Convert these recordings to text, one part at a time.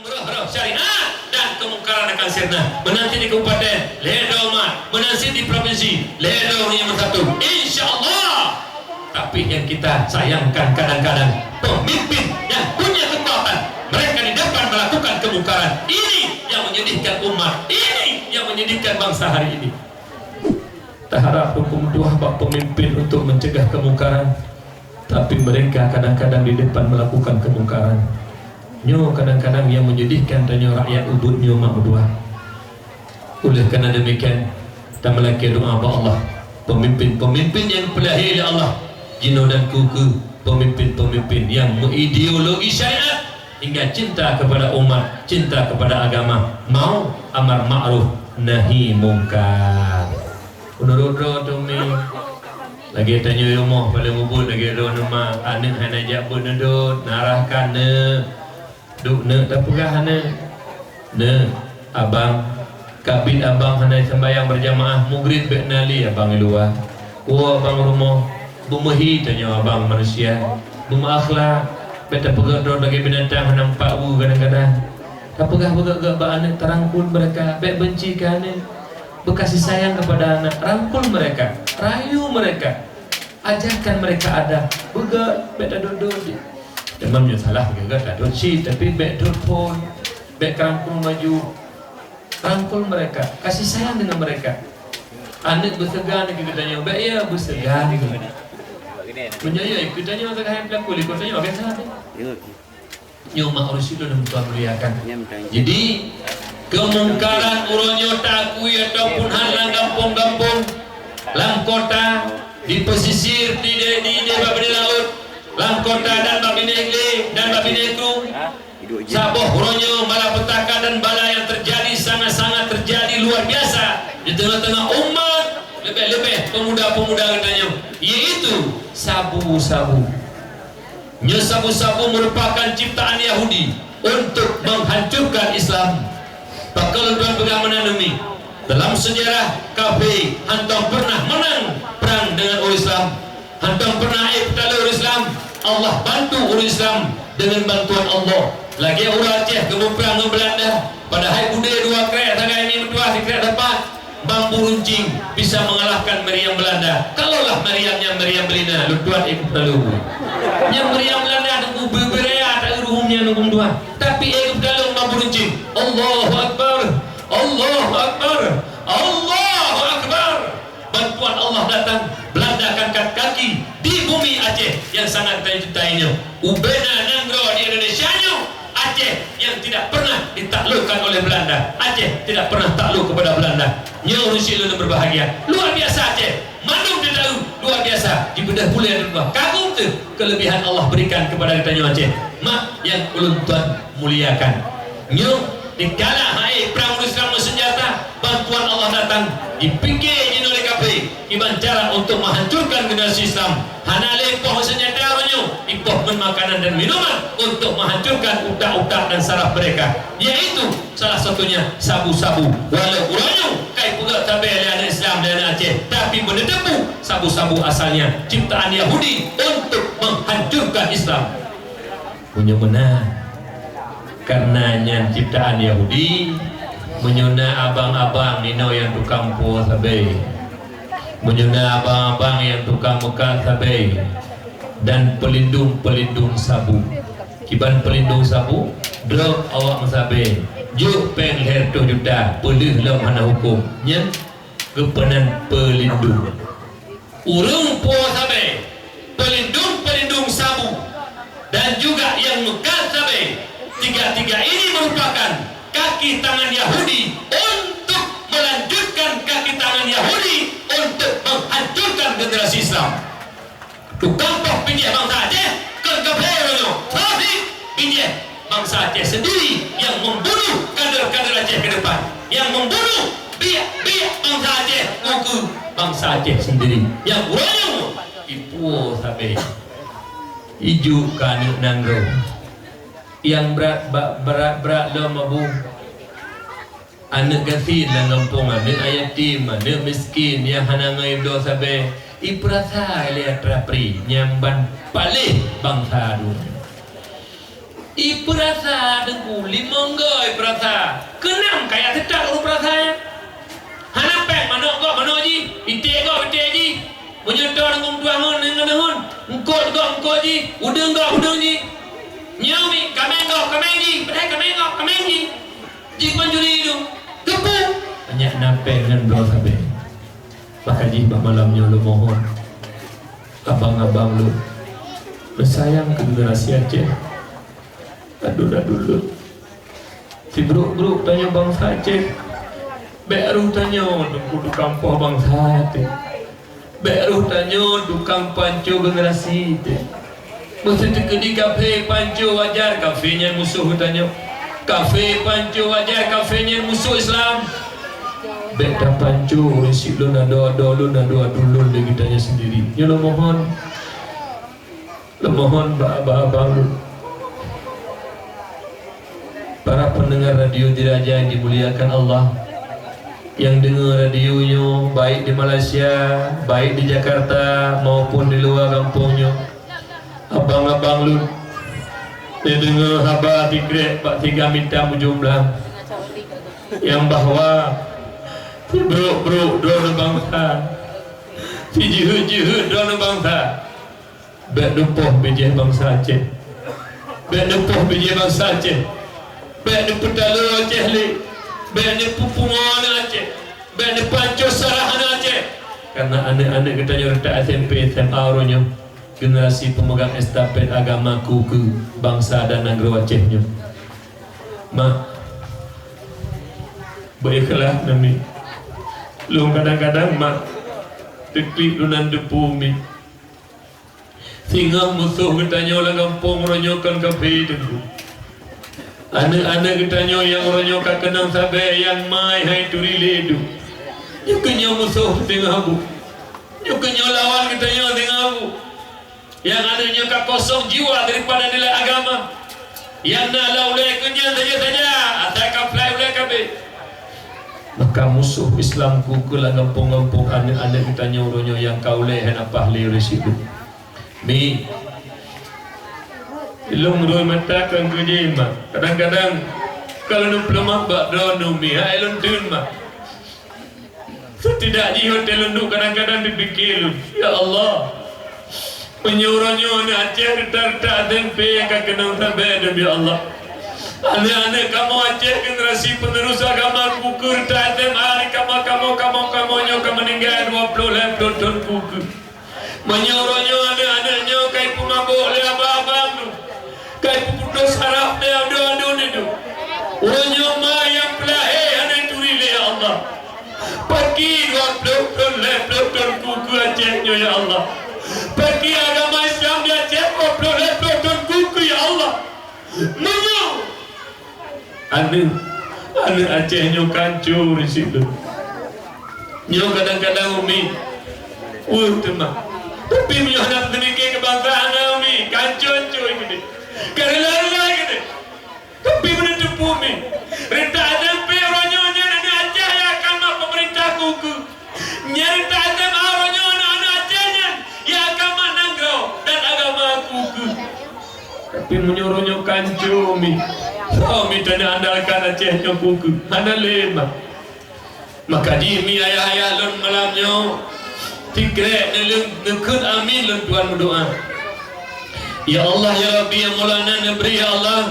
Roh-roh syariat dan kemungkaran akan sirna. Menanti di kabupaten Ledo Umat, menanti di provinsi Ledo nomor 1, insyaAllah. Tapi yang kita sayangkan kadang-kadang pemimpin yang punya kekuatan, mereka di depan melakukan kemungkaran. Ini yang menyedihkan umat, ini yang menyedihkan bangsa hari ini. Tak harap hukum dua bak pemimpin untuk mencegah kemungkaran, tapi mereka kadang-kadang di depan melakukan kemungkaran. Nyo kadang-kadang yang menyedihkan tanya rakyat ubud nyo mak berdua. Oleh kerana demikian, kita melaki doa kepada Allah, pemimpin-pemimpin yang pelahir oleh Allah, jino dan kuku, pemimpin-pemimpin yang mengideologi syariat hingga cinta kepada umat, cinta kepada agama, mau amar ma'ruf nahi mungkar. Menurut tumi lagi tanya rumah pada ubud lagi ada nama anak hana jabut nedut narahkan ne duk ne tak pegah ne abang kabin abang hana sembahyang berjamaah mugrid bek nali abang luar abang rumah bumehi tanya abang manusia buma akhlak beta pegah do lagi binatang hana empat kadang-kadang tak pegah ba anak terangkul mereka bek benci ke anak berkasih sayang kepada anak, rangkul mereka, rayu mereka, ajarkan mereka ada bega bek duduk demamnya salah juga tak dosi tapi bek duduk bek rangkul maju, rangkul mereka, kasih sayang dengan mereka. Anak bersegan kita tanya bek ya bersegan menyayai kita tanya tak hayang pelakul ikut tanya apa salah nyo mak Rasulullah dan Tuhan muliakan. Jadi kemungkaran uronyo takui ataupun halang kampung-kampung lang kota di pesisir di babi laut lang kota dan babi negeri dan babi negru saboh uronyo malapetaka dan bala yang terjadi sangat-sangat terjadi luar biasa di tengah-tengah umat lebih-lebih pemuda-pemuda katanya, yaitu sabu-sabu. Nyo sabu-sabu merupakan ciptaan Yahudi untuk menghancurkan Islam. Bakal tuan pegang menanumi dalam sejarah kafir hantam pernah menang perang dengan orang Islam, hantam pernah bertala orang Islam. Allah bantu orang Islam dengan bantuan Allah. Lagi orang Aceh kemu perang dengan Belanda pada hai bude dua krek tangan ini berdua di krek depan bambu runcing bisa mengalahkan meriam Belanda. Kalaulah meriamnya meriam Belanda lu tuan ikut lalu yang meriam Belanda tunggu beberea tak ruhumnya nunggu tuan tapi ikut dalam bambu runcing. Allahu Akbar, Allahu Akbar, Allahu Akbar. Bantuan Allah datang, Belanda angkat kaki di bumi Aceh yang sangat dicintainya. Ubena Nangro di Indonesia Aceh yang tidak pernah ditaklukkan oleh Belanda. Aceh tidak pernah takluk kepada Belanda. Nyawa Rusia lu berbahagia. Luar biasa Aceh. Mandung dia tahu luar biasa. Di bedah bulan dan buah. Kagum tu kelebihan Allah berikan kepada kita nyawa Aceh. Mak yang ulun tuan muliakan. Nyawa dikala hai perang Islam senjata, bantuan Allah datang dipikir oleh kafir iban cara untuk menghancurkan generasi Islam. Hana lepoh senjata orangnya ipoh makanan dan minuman untuk menghancurkan utak-utak dan saraf mereka, yaitu salah satunya sabu-sabu. Walau orangnya kai pula tabel anak Islam dan Aceh, tapi menetepu sabu-sabu asalnya ciptaan Yahudi untuk menghancurkan Islam. Punya benar karenanya ciptaan Yahudi menyuna abang-abang nino yang tukang puas sabai, menyuna abang-abang yang tukang mekat sabai, dan pelindung-pelindung sabu. Kiban pelindung sabu drop awak sabai juk peng her 2 juta pelih lam hana hukum nyen kepenan pelindung urung puas sabai, pelindung-pelindung sabu, dan juga yang mekat sabai. Tiga-tiga ini merupakan kaki tangan Yahudi untuk melanjutkan kaki tangan Yahudi untuk menghancurkan generasi Islam. Tukang toh pinjah bangsa Aceh kegabungannya, tapi pinjah bangsa Aceh sendiri yang membunuh kader-kader Aceh ke depan, yang membunuh biak-biak bangsa Aceh, kuku bangsa Aceh sendiri, yang uranya ipu sampai hijau kanuk nangro. Yang berat lo mabu anak gatin dan kampung, anak yatim, anak miskin yang hana ngai do sabe iprasa lihat rapri nyamban palih bangsa dunia. Iperasa dengku limonggoy perasa. Kenam kayak tetak uru perasanya. Hanapeng mana ji? Ite ji. Menyetor dengan tuangan dengan hun. Engkau ji. Udang ji. Nyawi kameng ji. Padahal kameng ji. Ji panjuri itu. Kepu. Hanya napeng dengan belau sabe. Maka ji bah malamnya lu mohon. Abang-abang lu bersayang ke generasi Aceh. Aduh dulu. Si bro tanya bangsa Aceh. Baru tanya du kampung bangsa Aceh. Baru tanya tukang panco generasi itu. Mesti di kafe panco wajar, kafenya musuh tanya. Kafe panco wajar, kafenya musuh Islam. Beda panco si lu nado dulu lagi tanya sendiri. Ya lo mohon abang lu. Para pendengar radio Diraja yang dimuliakan Allah, yang dengar radionya baik di Malaysia, baik di Jakarta maupun di luar kampungnya, abang-abang lu dia dengar khabar tikrek Pak Tiga minta jumlah yang bahwa bro drone bangsa si jihud drone bangsa berdupoh bijih bangsa Aceh, berdupoh bijih bangsa Aceh, berdupoh petalu Aceh li, berdupoh pungon Aceh, berdupoh panco sarahan Aceh. Karena anak-anak kita nyerta SMP SMA ronya generasi pemegang estafet agamaku ke bangsa dan negara Acehnya. Mak baiklah nami lu kadang-kadang mak teklik lunan depu mi sehingga musuh katanya orang kampung ronyokan kafe itu. Anak-anak katanya yang ronyokan kenang sabai yang mai hai turile itu nyukanya musuh tengah aku, nyukanya lawan katanya tengah aku, yang adanya kosong jiwa daripada nilai agama, yang nak laulai kenya saja atau kaplai ulai kabe. Maka musuh Islamku kelang kampung-kampung anak-anak kita nyuruhnya yang kau lehen apa oleh situ. Mi ilung roi mata kan kerja mak. Kadang-kadang kalau nu pelemah bak drone mi hai lun dun mak. Tidak di hotel lu kadang-kadang dipikir ya Allah penyuruhnya anak Aceh retak tempe yang kenal sampai demi Allah. Anak-anak kamu Aceh generasi penerus agama kukur tatem hari kamu meninggal 20 tahun kukur. Menyuruhnya anak-anaknya kai pemabuk le abang tu. Kai putus harap le adu itu. Orangnya ma yang pelahir anak turi le ya Allah. Pergi 20 tahun kukur Acehnya ya Allah. Pergi agama Islam di Aceh 20 tahun kukur ya Allah. Menyuruh anak Aceh nyo kancur di situ. Nyo kadang-kadang umi, teman. Tapi nyo nak demikian kebangsaan umi, kancur ini. Kerela ini. Tapi mana tepu umi. Renta ada peronyo anak Aceh yang akan pemerintah kuku. Nyerita ada aronyo anak Acehnya yang akan menanggrau dan agama kuku. Tapi menyuruhnya kancur umi. Oh, minta andalkan Aceh kuku, mana lema. Maka di mi ayah lun malamnya, tikrek nekut amin lun Tuhan berdoa. Ya Allah ya Rabbi ya Maulana Nabri ya Allah,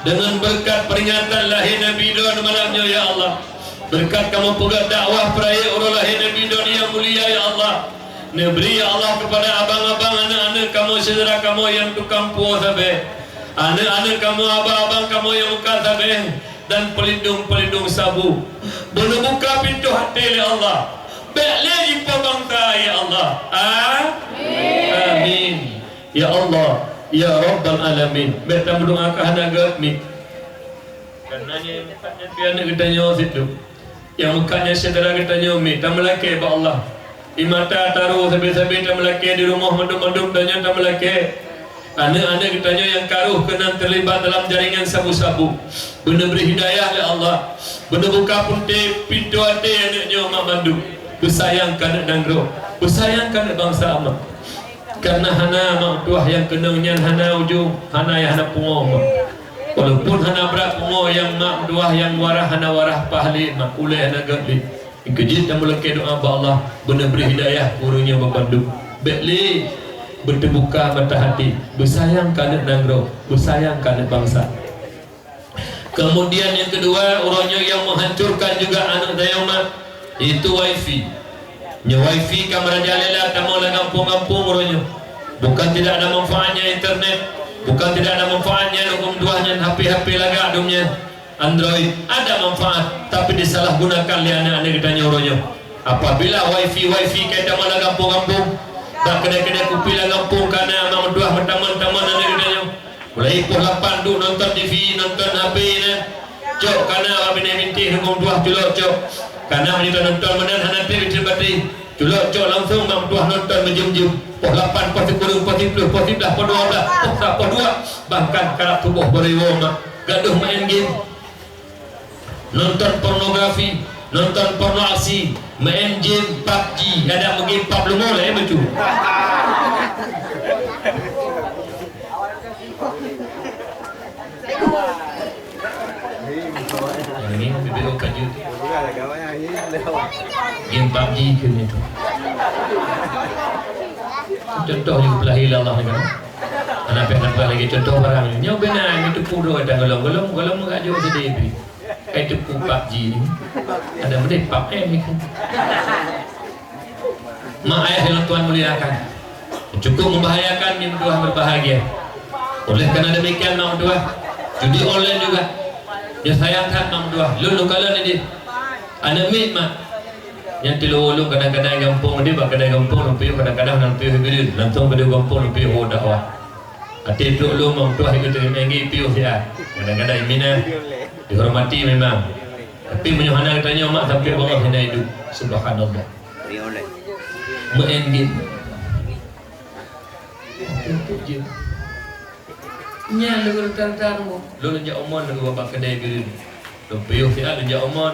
dengan berkat peringatan lahir Nabi Don malamnya ya Allah, berkat kamu pegang dakwah perayaan orang lahir Nabi Don yang mulia ya Allah, Nabri ya Allah kepada abang-abang anak-anak kamu saudara kamu yang tukang puas sampai. Anak-anak kamu, abang-abang kamu yang buka tabeh dan pelindung sabu. Boleh buka pintu hati ya Allah. Baiklah jumpa bangsa ya Allah. Amin. Ya Allah, ya Rabbal Alamin. Beta berdoa ke anak mi. Karena yang mukanya piana kita nyawa situ. Yang mukanya saudara kita nyawa mi. Tak melaki ba Allah. Di mata taruh sabi-sabi tak melaki di rumah mandum-mandum tanya tak melaki. Anak-anak kitanya yang karuh kena terlibat dalam jaringan sabu-sabu. Benar beri hidayah oleh Allah. Benar buka pintu hati anaknya Mak Mandu. Bersayangkan dan roh. Bersayangkan bangsa amat. Karena hana mak tuah yang kena nyan hana ujung, hana yang hana pungong. Walaupun hana berat pungo yang mak duah yang warah hana warah pahli mak ulai hana gatli. Ikejit dan mulai doa ba Allah benar beri hidayah kurunya berpandu. Bekli berterbuka mata hati, bersayang kana nangro, bersayang kana bangsa. Kemudian yang kedua, orangnya yang menghancurkan juga anak dayama itu wifi. Nya wifi kamera jalela tamola kampung-kampung orangnya. Bukan tidak ada manfaatnya internet, bukan tidak ada manfaatnya hukum duahnya HP-HP laga dumnya Android, ada manfaat tapi disalahgunakan oleh anak-anak kita nyoronya. Apabila wifi kita malah kampung-kampung, tak kedai-kedai kopi lah kampung karena amak duah bertaman-taman anak kita nyo. Mulai pukul 8 duk nonton TV, nonton HP ni. Cok karena abang minti hukum duah culok cok. Karena kita nonton menan hana TV bateri. Culok cok langsung mak duah nonton menjum-jum. Pukul 8, pukul 10, pukul 10, pukul 11, pukul 12, pukul 2. Bahkan karak tubuh beriwo mak. Gaduh main game, nonton pornografi, nonton porno aksi, main game PUBG, ada game PUBG lumol betul. Ini bibir kaju. Game PUBG kini tu. Contoh yang pelahil Allah ni kan. Anak-anak lagi contoh barang ni. Nyo benar itu puro ada golong-golong mengajo sedih. Itu PUBG ni. Ada benda PUBG ni kan. Mak ayah yang Tuhan muliakan. Cukup membahayakan ni berdua berbahagia. Oleh kerana demikian mak berdua judi online juga. Dia sayangkan mak berdua. Lulu kala ni dia. Anak mit mak. Yang tilu-ulu kadang-kadang gampung dia, kadang-kadang gampung lupi, kadang-kadang nampi hibirin, langsung pada gampung lupi dakwah. Hati tilu-ulu mampuah itu mengi piu sia. Kadang-kadang imina dihormati memang. Tapi menyuhana katanya mak sampai bawah hina hidup. Subhanallah. Main game. Nya lu tantang mu. Lu njak omon lu bapak kedai birin. Lu piu sia lu njak omon.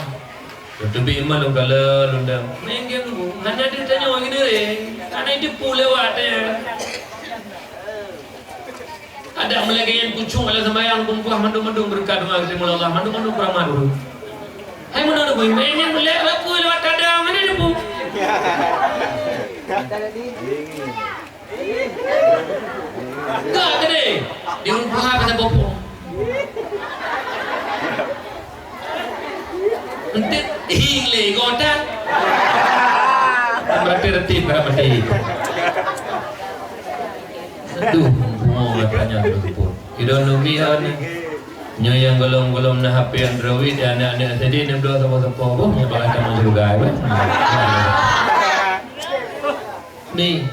Tapi iman lu kala lu ndang main game lu. Hanya dia tanya orang ini karena itu pul lewat ya. Ada melagi yang kucung ala sembahyang kumpuah mandung-mandung berkat doa ketemu Allah mandung-mandung kurang madu. Hai mana boy main yang mulai apa lewat kadang mana dia bu. Enggak gede. Di rumah kata bopo. Entit hingle godan. Berarti retip berarti. Aduh, mau katanya berkumpul. Ideologi ni. Nyo yang golong-golong na HP Android anak-anak tadi ni berdua sama-sama boh mau bakal kamu juga kan. Ni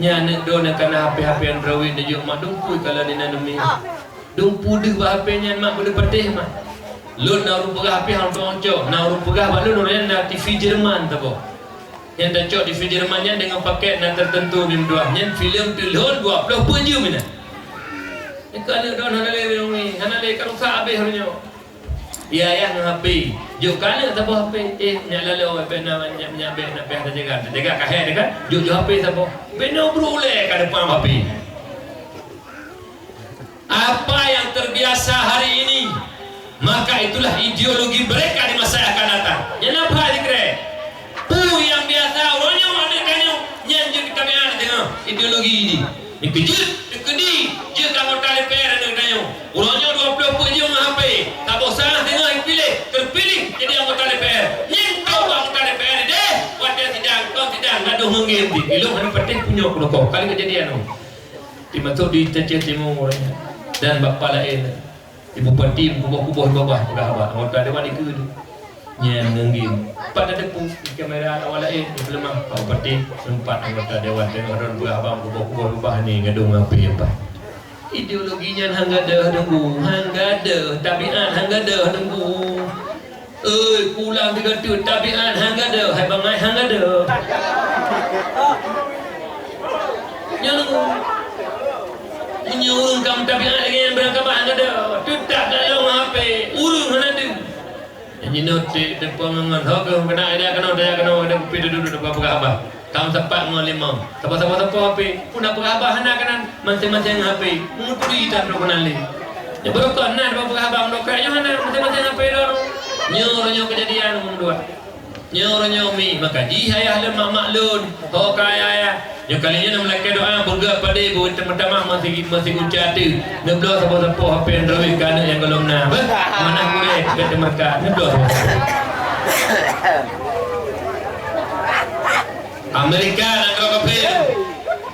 nya anak do nak kana HP Android dia mak dumpu kalau ni nanami. Dumpu de HP nya mak boleh pedih mak. Lu nak rupa HP hang tongco, nak rupa apa lu nak TV Jerman tu boh. Yang dah cok TV Jerman nya dengan paket nan tertentu bim dua nya filem tu lon 20 je mana. Ikan ada don hana le ni, hana le kan usah habis harusnya. Ya ya nak HP. Jo kana tak apa HP. Nyala le HP nama nya be nak be ada jaga kahe dekat. Jo HP sabo. Beno brule ka depan HP. Apa yang terbiasa hari ini, maka itulah ideologi mereka di masa yang akan datang. Yang apa dikira? Yang biasa orangnya ada kanyo nyanjur kami ada tengok ideologi ini. Dikejut, dikedi, je kamu tali per ada kanyo. Orangnya 20 je mah HP. Tak bosan tengok yang terpilih jadi anggota DPR. Nyentau anggota DPR deh. Wadah tidak gaduh menggem di. Ilmu hanya penting punya kau. Kali kejadian tu. Dimasuk di Aceh Timur orangnya. Dan bapa lain ibu parti kubah-kubah bawah berapa anggota dewan itu yang nenggim pada depu kamera awal lain belum bapa parti sempat anggota dewan dengan orang berapa kubah-kubah bawah ni gadung api apa ideologinya hangada nunggu hangada tabiat hangada nunggu pulang tiga tu tabiat hangada hai bangai hangada yang nunggu urung kamu tabiat lagi yang berangkat hangada tidak dalam HP urung hangada yang note depan ngan hok kena ada pidu dulu depan apa kamu sempat mengalimam siapa HP pun apa hana kanan masing-masing HP menguturi kita perkenali Ya berokon nah bapak abang dokrak yang mana mesti-mesti apa itu? Nyo kejadian dua. Nyo mi maka ji ayah le mak lun. Ho kaya yang kalinya nak melaki doa bergerak pada ibu teman-teman masih ucap tu. Neblo siapa-siapa apa yang rawi kana yang golong na. Mana boleh kita makan neblo. Amerika nak kafe.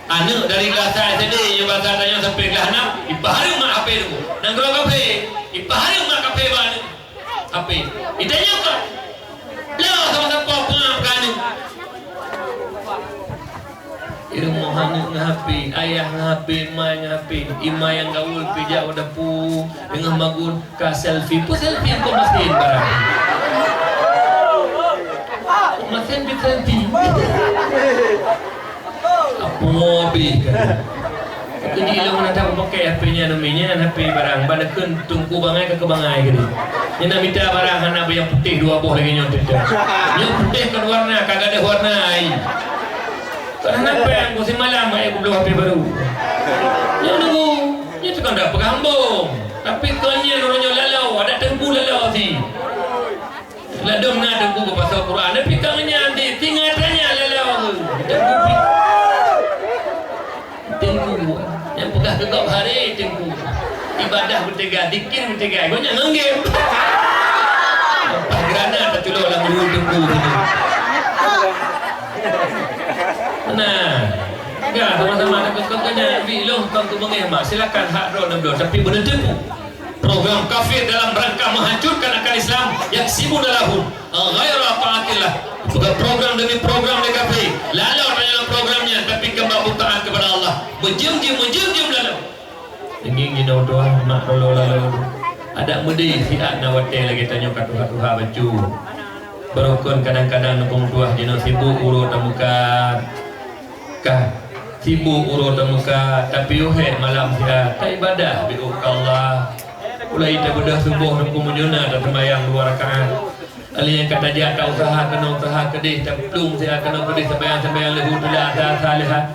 Anu dari kelas saya tadi yang bahasa tanya sampai kelas 6 ibaru mak apa itu nang kalau kafe ibaru mak kafe baru apa itanya kan lah sama-sama pengakan iru mohanu ngapi ayah ngapi mai ngapi ima yang gaul pijak udah pu dengan magun ka selfie ko mesin barang mesin selfie apa mobil kan jadi ilang nak tahu pakai HP-nya namanya HP barang badakeun tungku bangai ke bangai gitu nya nak minta barang hana yang putih dua buah lagi nyontet yang putih kan warna kagak ada warna ai karena apa yang musim malam ai aku belum HP baru yang nunggu nya tu kan dak pegambung tapi konnya nonyo lalau ada tengku lalau si ladom na tengku ke pasal Quran tapi kannya andi tinggal tanya lalau tengku yang pegah gegap hari tengku ibadah bertiga dikir bertiga kau nak ngenggem gerana tak tulur lah dulu tengku nah enggak sama-sama ada kekenya biloh kau tu mengemak silakan hak roh tapi benar tengku program kafir dalam rangka menghancurkan akal Islam yang sibu dalahum ghaira ta'atillah bukan program demi program mereka kafir lalu dalam programnya tapi kembali taat kepada Allah menjim lalu ingin doa mak lalu ada mudi siat nawate lagi tanya katuha baju berokon kadang-kadang nukung tuah jino sibuk urut muka kah sibuk urut muka tapi uhe malam siat tak ibadah bi'uk Allah mulai kita bedah subuh dan kemunyuna dan sembahyang 2 rakaat. Ali yang kata dia tak kena usaha kedih tak belum saya kena kedih sembahyang lehu bila ada salihat.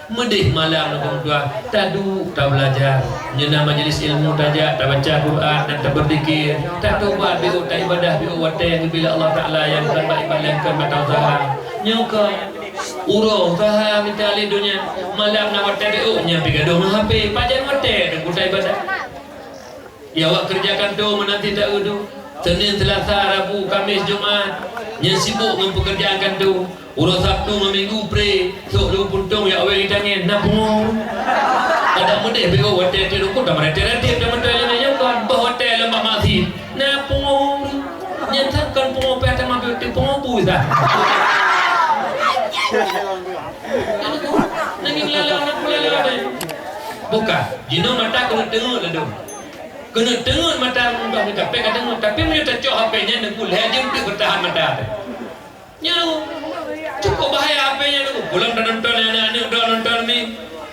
Medih malam nak dua tadu tak belajar nyena majlis ilmu tajak tak baca Quran dan tak berzikir tak taubat biu tak ibadah biu wate bila Allah Taala yang kan ibadah kan mata usaha nyoka urang usaha minta ali dunia malam nak wate biu nya pigaduh HP pajan wate dan kutai ibadah. Ya awak kerjakan tu menanti tak udu Senin, Selasa, Rabu, Kamis, Jumaat yang sibuk mempekerjakan tu urus Sabtu, Minggu, pray sok lu puntung ya awak ditangin nak pun ada mudah bego hotel tu kau dah merete-rete dah mental yang kan bah hotel lemak masih nak pun nyatakan pun apa yang mahu tu pun pun dah nanging lalau nak lalau buka jino mata kena tengok lah tu kena tengok mata mudah kita pe tengok tapi dia tak cok HP-nya nak boleh dia untuk bertahan mata tu nya cukup bahaya HP-nya tu pulang dah nonton anak-anak dah nonton ni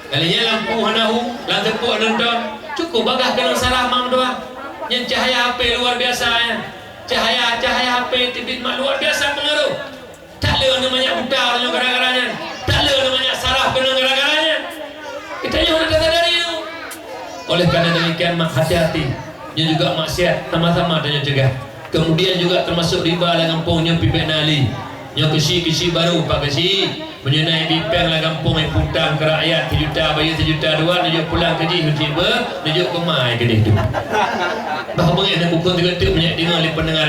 kalinya lampu hanahu lampu nonton cukup bagah kena salah mam doa yang cahaya HP luar biasa ya cahaya HP tibit mak luar biasa pengaruh tak ada namanya udah gara-garanya tak ada namanya salah kena gara-garanya kita harus sadari itu. Oleh karena demikian hati-hati dia juga maksiat sama-sama dan cegah kemudian juga termasuk riba lah kampungnya pipek nali yang kesi baru pak kesi menyenai bipeng lah kampung yang putang ke rakyat 1 juta bayar 1 juta 2 dia pulang kerja tiba dia kemai ke dia tu bahawa mengenai bukan tiga-tiga banyak dengar oleh pendengar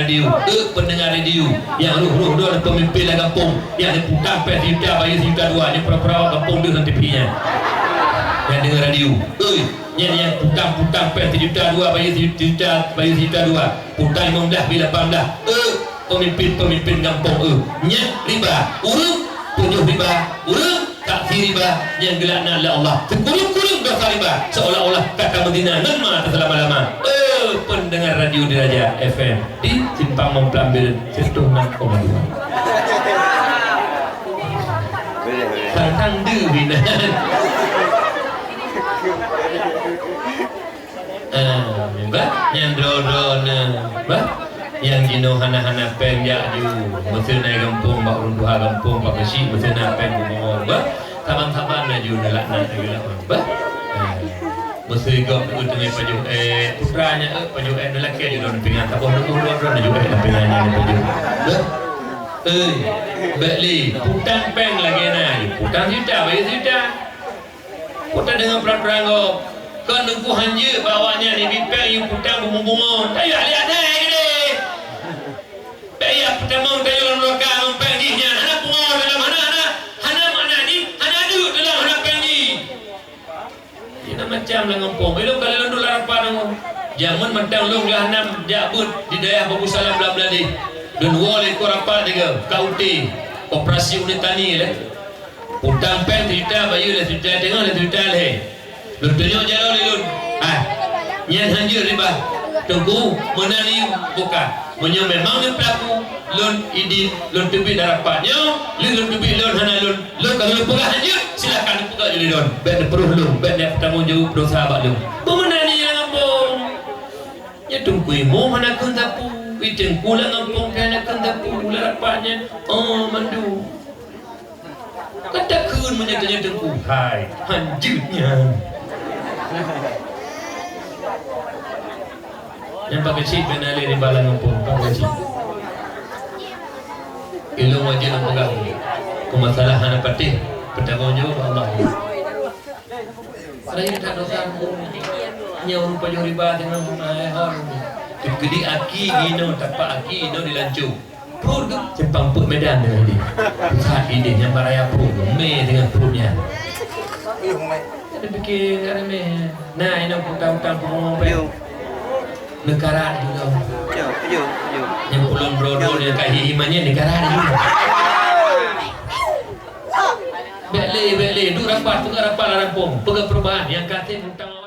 radio yang ruh dia pemimpin lah kampung yang dia putang 1 juta bayar 1 juta 2 dia pura-pura kampung dia nanti TV-nya yang dengar radio yang putang 1 juta 2 bayar 1 juta 2 putang 15 bila 18 pemimpin kampung nya riba urung tujuh riba urung takhir riba yang gelakna oleh Allah sekulung-kulung dosa riba seolah-olah kata Medina nama selama-lama pendengar radio Diraja FM di Simpang Memplambil 106,2 tantang dewina yang drone yang jino hana-hana pen ya ju mesin naik kampung bak runtuh kampung pak besi mesin naik pen bumong ba taban-taban na ju dalak na tagila ba mesti kau dengan paju putranya paju lelaki aja don pingan tak boleh don juga pingannya paju beli putang peng lagi na putang tidak bayi tidak putang dengan perang kau kan nunggu hanja bawanya ni bipeng you putang bunga-bunga tayo lihat dah gini bayar putang mau tayo dalam lokal peng ni nya hana bunga dalam hana mana ni hana duduk dalam hana peng ni ini macam lengampong belum kalau dulu larapa nang jangan mentang long lah nam jabut di daerah Babu Salam bla-bla di dan wale ko rapat juga kauti operasi unit tani le putang pen cerita bayu le cerita tengok le cerita le lun tunjuk jalan le lun nyan hanjur riba tunggu menani buka menyo memang ni pelaku lun idin lun tebi darapatnya lun tebi lun hana lun kalau lun buka hanjur silakan buka je lun bet peruh lun bet dia bertanggung jawab dosa abak lun menani yang ampun ya tunggu mu mana kun tapu Iteng kulang ampung kena kena pula rapatnya. Oh mandu. Kata kun menyatanya tengku. Hai, hanjutnya. Yang pakai cip benali di balang ampung pakai cip. Ilmu wajib nak pegang. Kemasalahan apa teh? Bertanggung jawab Allah. Ada yang tak dosa. Nyawa pajak riba dengan hal. Gede aki gino tapak aki gino dilancu. Pur tu Jepang put Medan dengan dia. Saat ini yang baraya pur me dengan purnya. Ada fikir ada me. Nah ini utang-utang pengomong negara juga. Yang pulun brodol yang kahi imannya negara juga. Bele du rapat tukar rapat lampung. Pegang perubahan yang kata utang